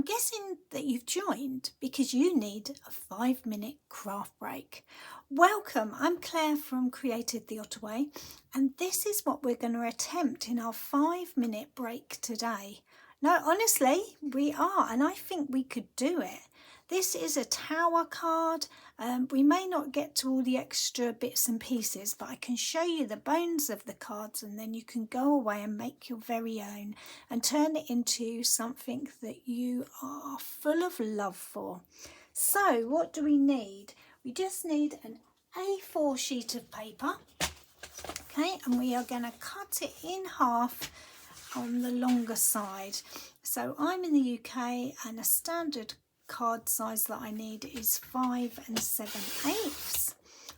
guessing that you've joined because you need a 5-minute craft break. Welcome, I'm Claire from Created the Ottaway, and this is what we're going to attempt in our 5-minute break today. No, honestly, we are, and I think we could do it. This is a tower card. We may not get to all the extra bits and pieces, but I can show you the bones of the cards, and then you can go away and make your very own and turn it into something that you are full of love for. So what do we need? We just need an A4 sheet of paper, okay, and we are going to cut it in half on the longer side. So I'm in the UK, and a standard card size that I need is 5 7/8.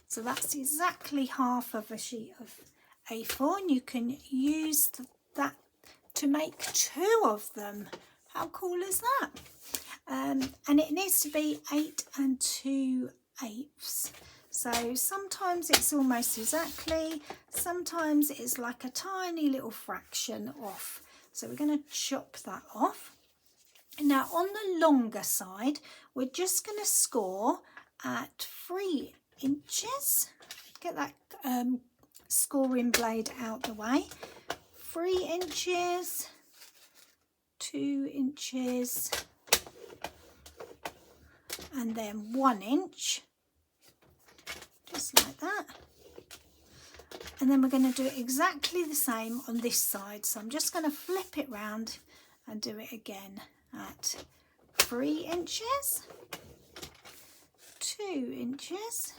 So that's exactly half of a sheet of A4, and you can use that to make 2 of them. How cool is that? And it needs to be 8 2/8. So sometimes it's almost exactly, sometimes it's like a tiny little fraction off. So we're going to chop that off. Now on the longer side, we're just going to score at 3 inches. Get that scoring blade out the way. 3 inches, 2 inches, and then 1 inch, just like that. And then we're going to do exactly the same on this side. So I'm just going to flip it round and do it again at 3 inches, 2 inches,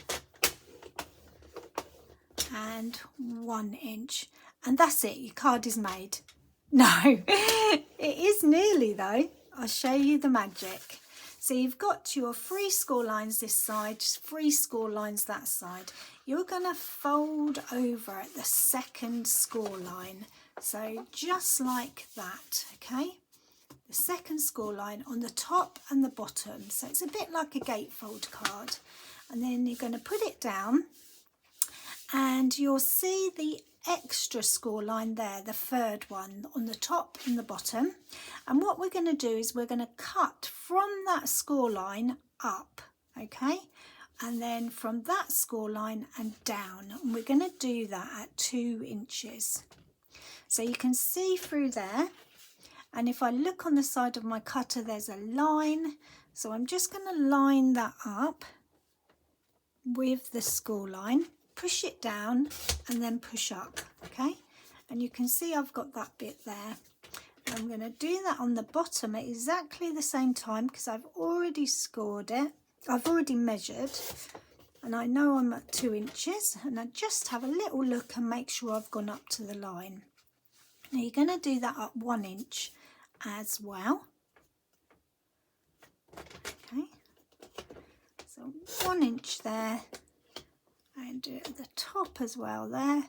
and 1 inch. And that's it, your card is made. No, it is nearly though. I'll show you the magic. So you've got your 3 score lines this side, 3 score lines that side. You're going to fold over at the second score line. So just like that, okay? The second score line on the top and the bottom. So it's a bit like a gatefold card. And then you're going to put it down, and you'll see the extra score line there, the third one on the top and the bottom. And what we're going to do is we're going to cut from that score line up, okay, and then from that score line and down, and we're going to do that at 2 inches. So you can see through there, and if I look on the side of my cutter, there's a line, so I'm just going to line that up with the score line, push it down, and then push up, okay? And you can see I've got that bit there. I'm going to do that on the bottom at exactly the same time because I've already scored it. I've already measured, and I know I'm at 2 inches, and I just have a little look and make sure I've gone up to the line. Now you're going to do that at 1 inch as well. Okay, so 1 inch there, and do it at the top as well there,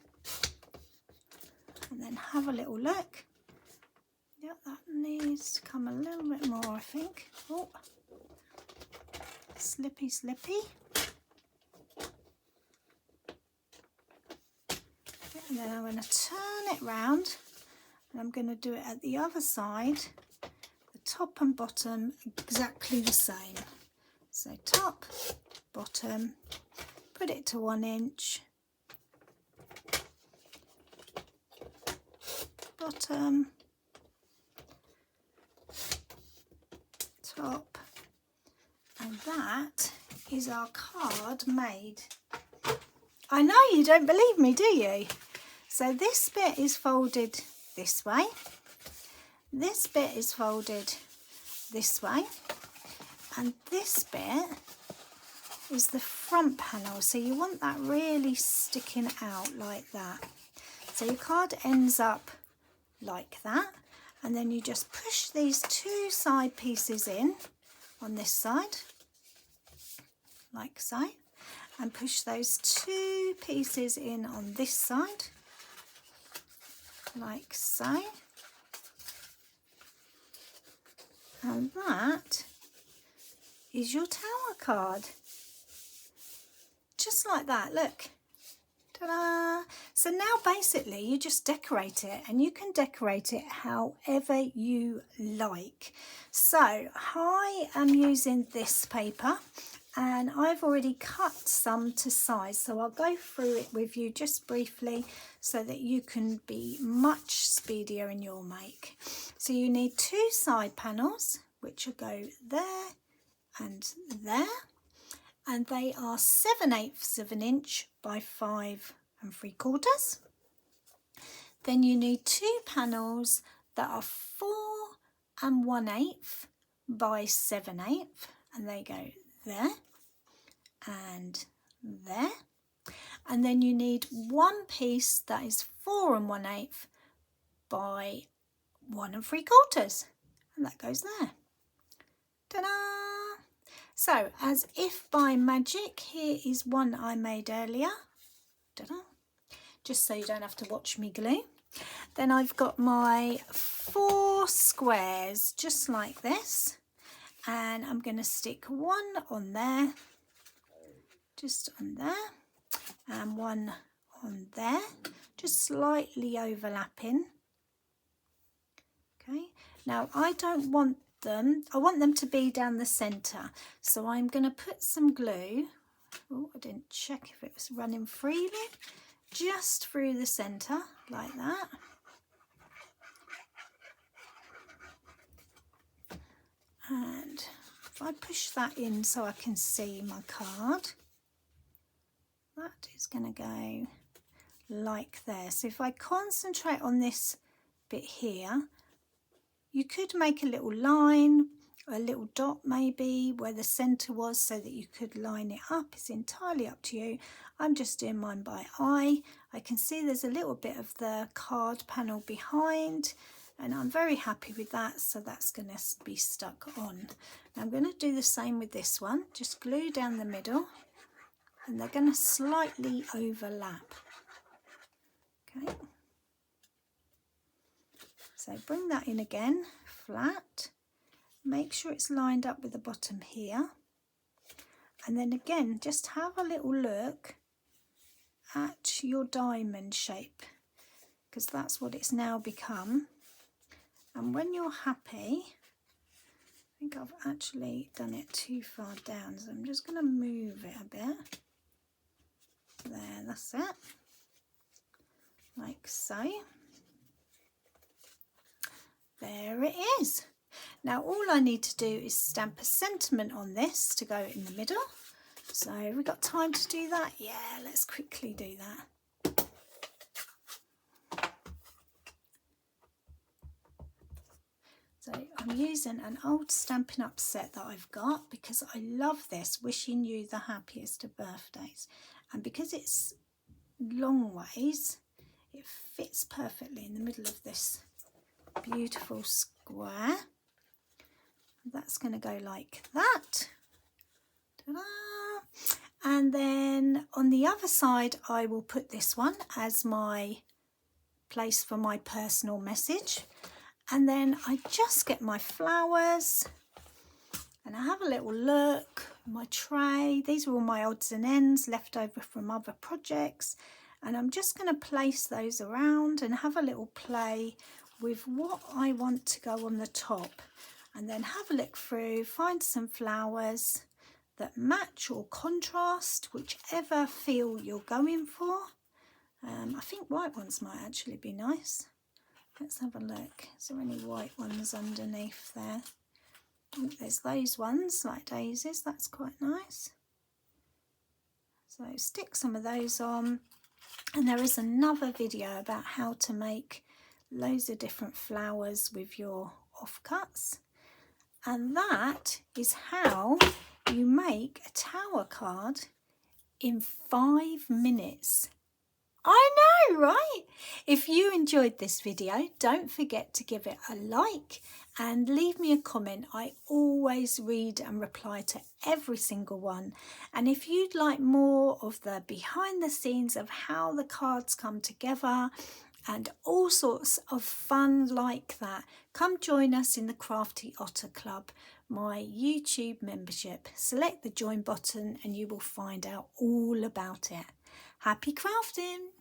and then have a little look. Yep, that needs to come a little bit more, I think. Oh, slippy. And then I'm going to turn it round, and I'm going to do it at the other side, the top and bottom exactly the same. So top, bottom, put it to 1 inch, bottom, top, and that is our card made. I know you don't believe me, do you? So this bit is folded this way, this bit is folded this way, and this bit is the front panel, so you want that really sticking out like that. So your card ends up like that, and then you just push these 2 side pieces in on this side, like so, and push those 2 pieces in on this side, like so, and that is your tower card. Just like that, look. Ta-da! So now basically you just decorate it, and you can decorate it however you like. So I am using this paper, and I've already cut some to size, so I'll go through it with you just briefly so that you can be much speedier in your make. So you need 2 side panels, which will go there and there, and they are 7/8 of an inch by 5 3/4. Then you need 2 panels that are 4 1/8 by 7/8, and they go there and there. And then you need 1 piece that is 4 1/8 by 1 3/4, and that goes there. Ta-da! So, as if by magic, here is one I made earlier. Ta-da! Just so you don't have to watch me glue. Then I've got my 4 squares, just like this. And I'm going to stick 1 on there, just on there, and 1 on there, just slightly overlapping. Okay, now I don't want them, I want them to be down the centre, so I'm going to put some glue. Oh, I didn't check if it was running freely. Just through the centre, like that. And if I push that in so I can see my card, that is going to go like there. So if I concentrate on this bit here, you could make a little line, a little dot maybe where the centre was, so that you could line it up. It's entirely up to you. I'm just doing mine by eye. I can see there's a little bit of the card panel behind, and I'm very happy with that, so that's going to be stuck on. Now I'm going to do the same with this one. Just glue down the middle, and they're going to slightly overlap. Okay. So bring that in again, flat. Make sure it's lined up with the bottom here. And then again, just have a little look at your diamond shape, because that's what it's now become. And when you're happy, I think I've actually done it too far down, so I'm just going to move it a bit. There, that's it. Like so. There it is. Now all I need to do is stamp a sentiment on this to go in the middle. So have we got time to do that? Yeah, let's quickly do that. So I'm using an old Stampin' Up set that I've got because I love this, wishing you the happiest of birthdays. And because it's long ways, it fits perfectly in the middle of this beautiful square. That's going to go like that. Ta-da! And then on the other side I will put this one as my place for my personal message. And then I just get my flowers and I have a little look, my tray. These are all my odds and ends left over from other projects, and I'm just going to place those around and have a little play with what I want to go on the top, and then have a look through, find some flowers that match or contrast whichever feel you're going for. I think white ones might actually be nice. Let's have a look. Is there any white ones underneath there? I think there's those ones like daisies. That's quite nice. So stick some of those on. And there is another video about how to make loads of different flowers with your offcuts. And that is how you make a tower card in 5 minutes. I know, right? If you enjoyed this video, don't forget to give it a like and leave me a comment. I always read and reply to every single one. And if you'd like more of the behind the scenes of how the cards come together and all sorts of fun like that, come join us in the Crafty Otter Club, my YouTube membership. Select the join button and you will find out all about it. Happy crafting!